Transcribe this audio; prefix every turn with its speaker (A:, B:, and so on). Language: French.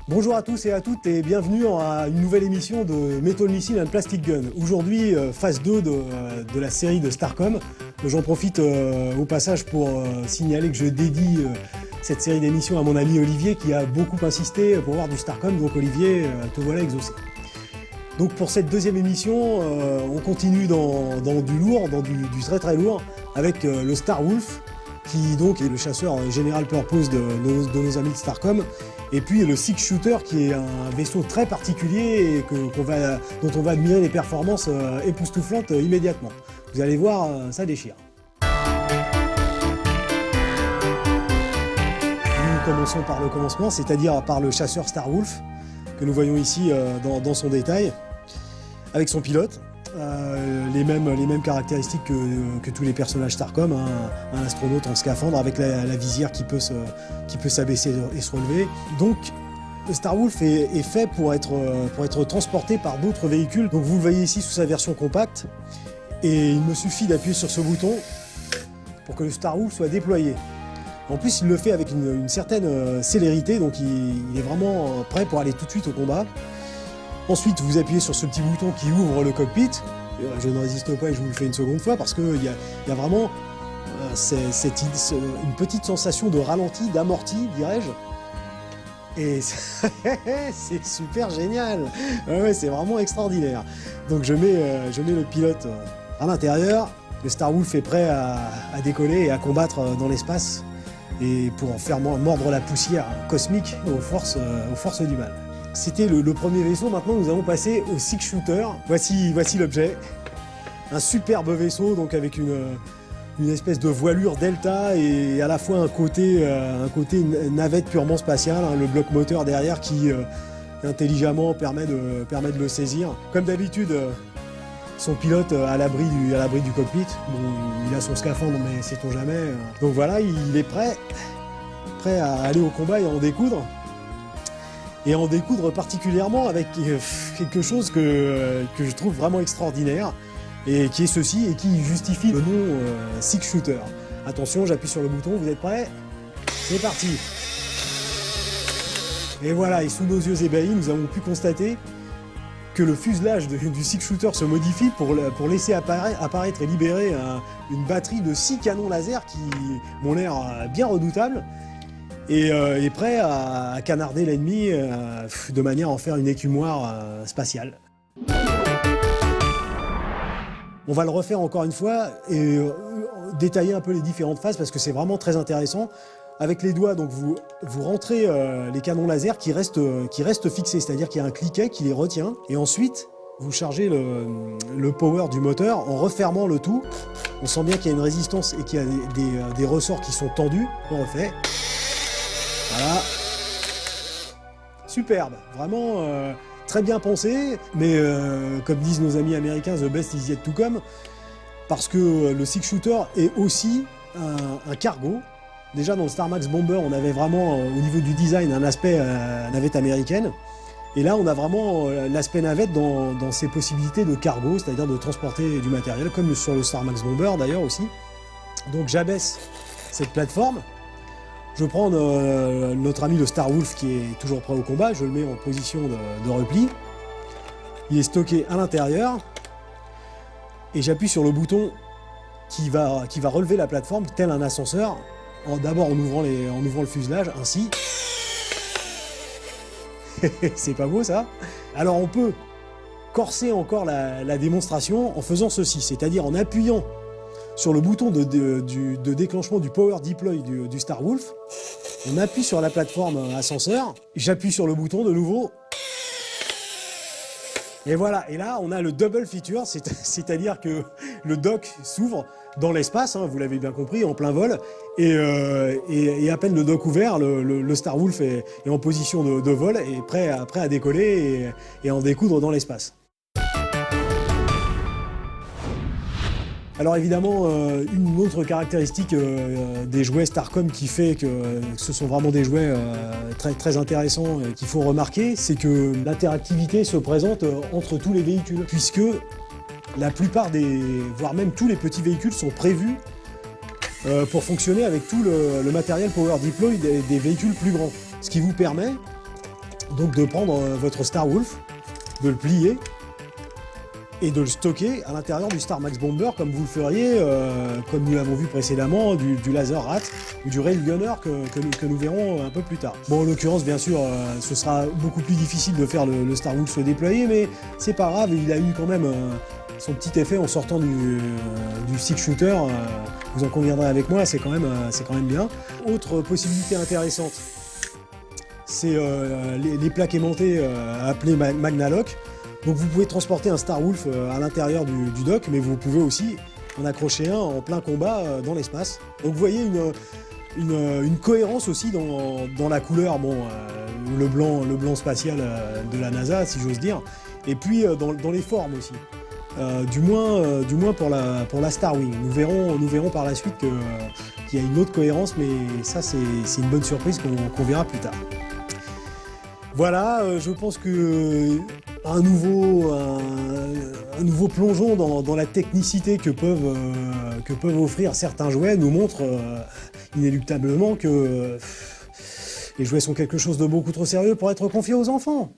A: Bonjour à tous et à toutes et bienvenue à une nouvelle émission de Metal Missile and Plastic Gun. Aujourd'hui, phase 2 de la série de Starcom. J'en profite au passage pour signaler que je dédie cette série d'émissions à mon ami Olivier qui a beaucoup insisté pour voir du Starcom. Donc Olivier, te voilà exaucé. Donc pour cette deuxième émission, on continue dans du lourd, dans du très très lourd, avec le Star Wolf, qui donc est le chasseur General Purpose de nos amis de Starcom, et puis le Six Shooter, qui est un vaisseau très particulier et dont on va admirer les performances époustouflantes immédiatement. Vous allez voir, ça déchire. Nous commençons par le commencement, c'est-à-dire par le chasseur Star Wolf, que nous voyons ici dans son détail, avec son pilote. Les mêmes caractéristiques que tous les personnages Starcom, hein, un astronaute en scaphandre avec la visière qui peut s'abaisser et se relever. Donc le Star Wolf est fait pour être transporté par d'autres véhicules. Donc vous le voyez ici sous sa version compacte, et il me suffit d'appuyer sur ce bouton pour que le Star Wolf soit déployé. En plus, il le fait avec une certaine célérité, donc il est vraiment prêt pour aller tout de suite au combat. Ensuite, vous appuyez sur ce petit bouton qui ouvre le cockpit. Je ne résiste pas et je vous le fais une seconde fois parce qu'il y a vraiment une petite sensation de ralenti, d'amorti, dirais-je. Et c'est super génial. Ouais, c'est vraiment extraordinaire. Donc je mets le pilote à l'intérieur. Le Star Wolf est prêt à décoller et à combattre dans l'espace, et pour en faire mordre la poussière cosmique aux forces du mal. C'était le premier vaisseau. Maintenant nous allons passer au Six Shooter. Voici l'objet. Un superbe vaisseau, donc avec une espèce de voilure delta et à la fois un côté navette purement spatiale, hein, le bloc moteur derrière qui intelligemment permet de le saisir. Comme d'habitude, son pilote à l'abri du cockpit. Bon, il a son scaphandre, mais sait-on jamais. Donc voilà, il est prêt à aller au combat et à en découdre. Et en découdre particulièrement avec quelque chose que je trouve vraiment extraordinaire, et qui est ceci, et qui justifie le nom Six Shooter. Attention, j'appuie sur le bouton, vous êtes prêts? C'est parti! Et voilà, et sous nos yeux ébahis, nous avons pu constater que le fuselage du Six Shooter se modifie pour laisser apparaître et libérer une batterie de 6 canons laser qui m'ont l'air bien redoutables, et est prêt à canarder l'ennemi de manière à en faire une écumoire spatiale. On va le refaire encore une fois et détailler un peu les différentes phases parce que c'est vraiment très intéressant. Avec les doigts, donc vous rentrez les canons laser qui restent fixés, c'est-à-dire qu'il y a un cliquet qui les retient, et ensuite vous chargez le power du moteur en refermant le tout. On sent bien qu'il y a une résistance et qu'il y a des ressorts qui sont tendus. On refait. Voilà. Superbe, vraiment très bien pensé, mais comme disent nos amis américains, the best is yet to come, parce que le Six Shooter est aussi un cargo. Déjà dans le Star Max Bomber, on avait vraiment au niveau du design un aspect navette américaine, et là on a vraiment l'aspect navette dans ses possibilités de cargo, c'est-à-dire de transporter du matériel, comme sur le Star Max Bomber d'ailleurs aussi. Donc j'abaisse cette plateforme. Je prends notre ami le Star Wolf qui est toujours prêt au combat, je le mets en position de repli. Il est stocké à l'intérieur. Et j'appuie sur le bouton qui va relever la plateforme tel un ascenseur. D'abord en ouvrant le fuselage, ainsi. C'est pas beau ça? Alors on peut corser encore la démonstration en faisant ceci, c'est-à-dire en appuyant sur le bouton de déclenchement du Power Deploy du Star Wolf. On appuie sur la plateforme ascenseur, j'appuie sur le bouton de nouveau. Et voilà, et là on a le double feature, c'est-à-dire que le dock s'ouvre dans l'espace, hein, vous l'avez bien compris, en plein vol, et à peine le dock ouvert, le Star Wolf est en position de vol et prêt à décoller et à en découdre dans l'espace. Alors évidemment, une autre caractéristique des jouets Starcom qui fait que ce sont vraiment des jouets très, très intéressants qu'il faut remarquer, c'est que l'interactivité se présente entre tous les véhicules, puisque la plupart voire même tous les petits véhicules sont prévus pour fonctionner avec tout le matériel Power Deploy des véhicules plus grands. Ce qui vous permet donc de prendre votre Star Wolf, de le plier et de le stocker à l'intérieur du Star Max Bomber comme vous le feriez, comme nous l'avons vu précédemment, du Laser Rat ou du Railgunner que nous verrons un peu plus tard. Bon, en l'occurrence, bien sûr, ce sera beaucoup plus difficile de faire le Star Wolf se déployer, mais c'est pas grave, il a eu quand même son petit effet en sortant du Six Shooter. Vous en conviendrez avec moi, c'est quand même bien. Autre possibilité intéressante, c'est les plaques aimantées appelées Magnalock. Donc vous pouvez transporter un Star Wolf à l'intérieur du dock, mais vous pouvez aussi en accrocher un en plein combat dans l'espace. Donc vous voyez une cohérence aussi dans la couleur, bon, le blanc spatial de la NASA, si j'ose dire, et puis dans les formes aussi. Du moins pour la Starwing. Nous verrons par la suite qu'il y a une autre cohérence, mais ça c'est une bonne surprise qu'on verra plus tard. Voilà, je pense que un nouveau plongeon dans la technicité que peuvent offrir certains jouets nous montre inéluctablement que les jouets sont quelque chose de beaucoup trop sérieux pour être confiés aux enfants.